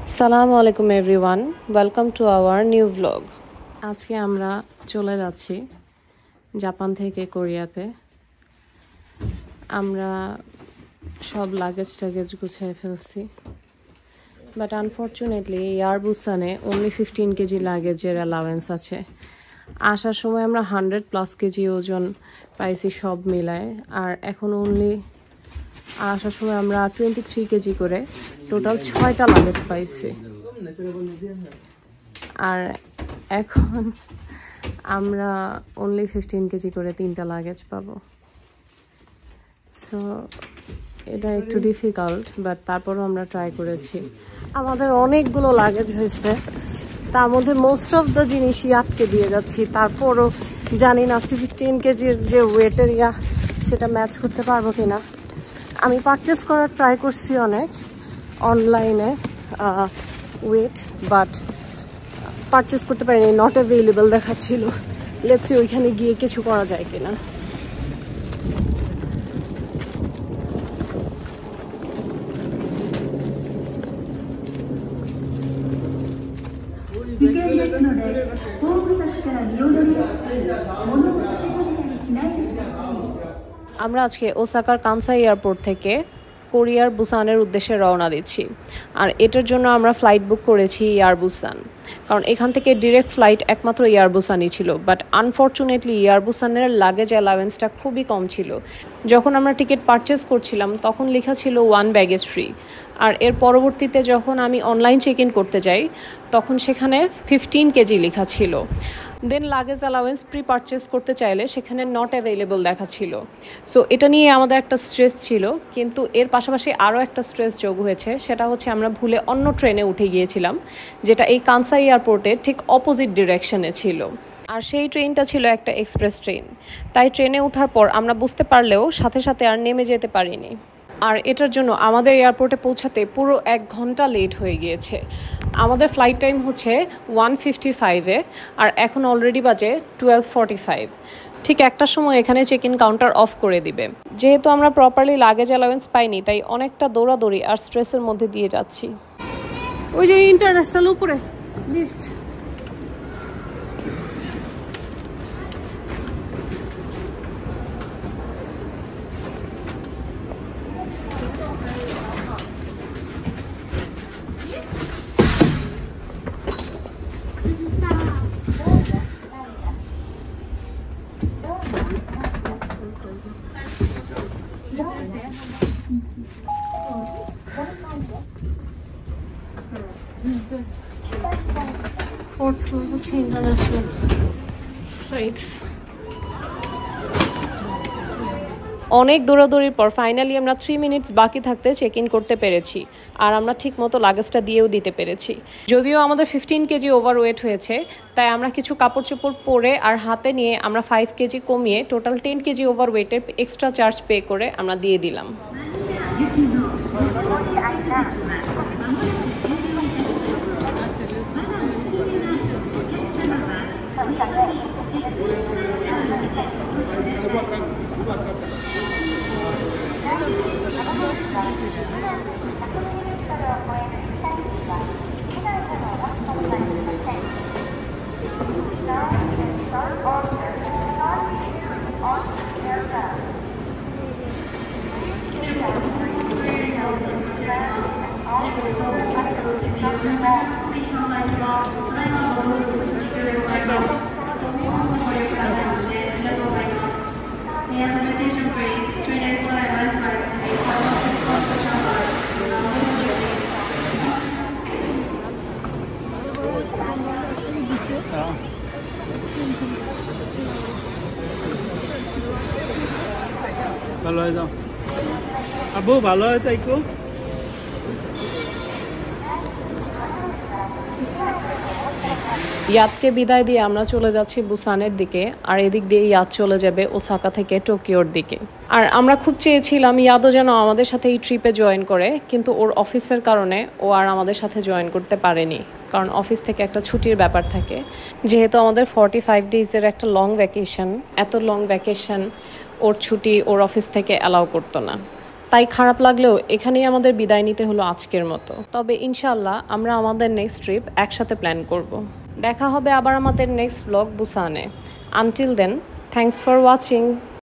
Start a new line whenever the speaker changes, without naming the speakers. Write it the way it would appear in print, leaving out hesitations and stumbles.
Assalamu alaikum everyone. Welcome to our new vlog. আজকে আমরা চলে যাচ্ছি জাপান থেকে কোরিয়াতে। আমরা সব লাগেজ গুছিয়ে ফেলছি। But unfortunately এয়ার বুসানে only 15 কেজি লাগেজের অ্যালাউন্স আছে। আসার সময় আমরা 100+ কেজি ওজন পাইছি সব মিলায়, আর এখন only আসার সময় আমরা 23 কেজি করে টোটাল 6টা লাগেজ পাইছি। আর এখন আমরা only 15 কেজি করে 3টা লাগেজ পাবো। সো এটা একটু ডিফিকাল্ট, বাট তারপরও আমরা ট্রাই করেছি। আমাদের অনেকগুলো লাগেজ হয়েছে, তার মধ্যে মোস্ট অফ দ্য জিনিসই আটকে দিয়ে যাচ্ছি। তারপরও জানি না 15 কেজির যে ওয়েটের সেটা ম্যাচ করতে পারবো কিনা। আমি পারচেস করার ট্রাই করছি অনেক অনলাইনে ওয়েট, বাট পারচেস করতে পারিনি, নট অ্যাভেলেবল দেখাচ্ছিল। লেটস সি ওইখানে গিয়ে কিছু করা যায় কিনা। আমরা আজকে ওসাকার কানসাই এয়ারপোর্ট থেকে কোরিয়ার বুসানের উদ্দেশ্যে রওনা দিচ্ছি। আর এটার জন্য আমরা ফ্লাইট বুক করেছি এয়ার বুসান, কারণ এখান থেকে ডিরেক্ট ফ্লাইট একমাত্র এয়ার বুসানই ছিল। বাট আনফর্চুনেটলি এয়ার বুসানের লাগেজ অ্যালাউন্সটা খুবই কম ছিল। যখন আমরা টিকিট পারচেস করছিলাম তখন লেখা ছিল 1 ব্যাগেজ ফ্রি, আর এর পরবর্তীতে যখন আমি অনলাইন চেক ইন করতে যাই তখন সেখানে 15 কেজি লেখা ছিল। দেন লাগেজ অ্যালাউন্স প্রি পারচেস করতে চাইলে সেখানে নট অ্যাভেলেবল দেখাচ্ছিল। সো এটা নিয়ে আমাদের একটা স্ট্রেস ছিল, কিন্তু এর পাশাপাশি আরও একটা স্ট্রেস যোগ হয়েছে। সেটা হচ্ছে আমরা ভুলে অন্য ট্রেনে উঠে গিয়েছিলাম, যেটা এই কানসাই এয়ারপোর্টের ঠিক অপোজিট ডিরেকশনে ছিল। আর সেই ট্রেনটা ছিল একটা এক্সপ্রেস ট্রেন। তাই ট্রেনে ওঠার পর আমরা বুঝতে পারলেও সাথে সাথে আর নেমে যেতে পারিনি। আর এটার জন্য আমাদের এয়ারপোর্টে পৌঁছাতে পুরো 1 ঘন্টা লেট হয়ে গিয়েছে। আমাদের ফ্লাইট টাইম হচ্ছে 1:55-এ, আর এখন অলরেডি বাজে 12:45। ঠিক একটার সময় এখানে চেক ইন কাউন্টার অফ করে দিবে। যেহেতু আমরা প্রপারলি লাগেজ অ্যালাউন্স পাইনি, তাই অনেকটা দৌড়াদৌড়ি আর স্ট্রেসের মধ্যে দিয়ে যাচ্ছি। ওই যে ইন্টারন্যাশনাল উপরে লিফট। Fourth floor হচ্ছে ইন্টারন্যাশনাল ফ্লাইটস। অনেক দৌড়াদৌড়ির পর ফাইনালি আমরা 3 মিনিটস বাকি থাকতে চেক ইন করতে পেরেছি, আর আমরা ঠিক মতো লাগেজটা দিয়েও দিতে পেরেছি। যদিও আমাদের 15 কেজি ওভার ওয়েট হয়েছে, তাই আমরা কিছু কাপড় চোপড় পরে আর হাতে নিয়ে আমরা 5 কেজি কমিয়ে টোটাল 10 কেজি ওভার ওয়েটের এক্সট্রা চার্জ পে করে আমরা দিয়ে দিলাম।
ভালো হয়ে যাও আবু, ভালো হয় তাই কো।
ইয়াতকে বিদায় দিয়ে আমরা চলে যাচ্ছি বুসানের দিকে, আর এদিক দিয়ে ইয়াত চলে যাবে ওসাকা থেকে টোকিওর দিকে। আর আমরা খুব চেয়েছিলাম ইয়াদও যেন আমাদের সাথে এই ট্রিপে জয়েন করে, কিন্তু ওর অফিসের কারণে ও আর আমাদের সাথে জয়েন করতে পারেনি, কারণ অফিস থেকে একটা ছুটির ব্যাপার থাকে। যেহেতু আমাদের 45 ডেজের একটা লং ভ্যাকেশন, এত লং ভ্যাকেশন ওর ছুটি ওর অফিস থেকে অ্যালাউ করতো না। তাই খারাপ লাগলেও এখানেই আমাদের বিদায় নিতে হলো আজকের মতো। তবে ইনশাআল্লাহ আমরা আমাদের নেক্সট ট্রিপ একসাথে প্ল্যান করব। দেখা হবে আবার আমাদের নেক্সট ব্লগ বুসানে। Until then, thanks for watching.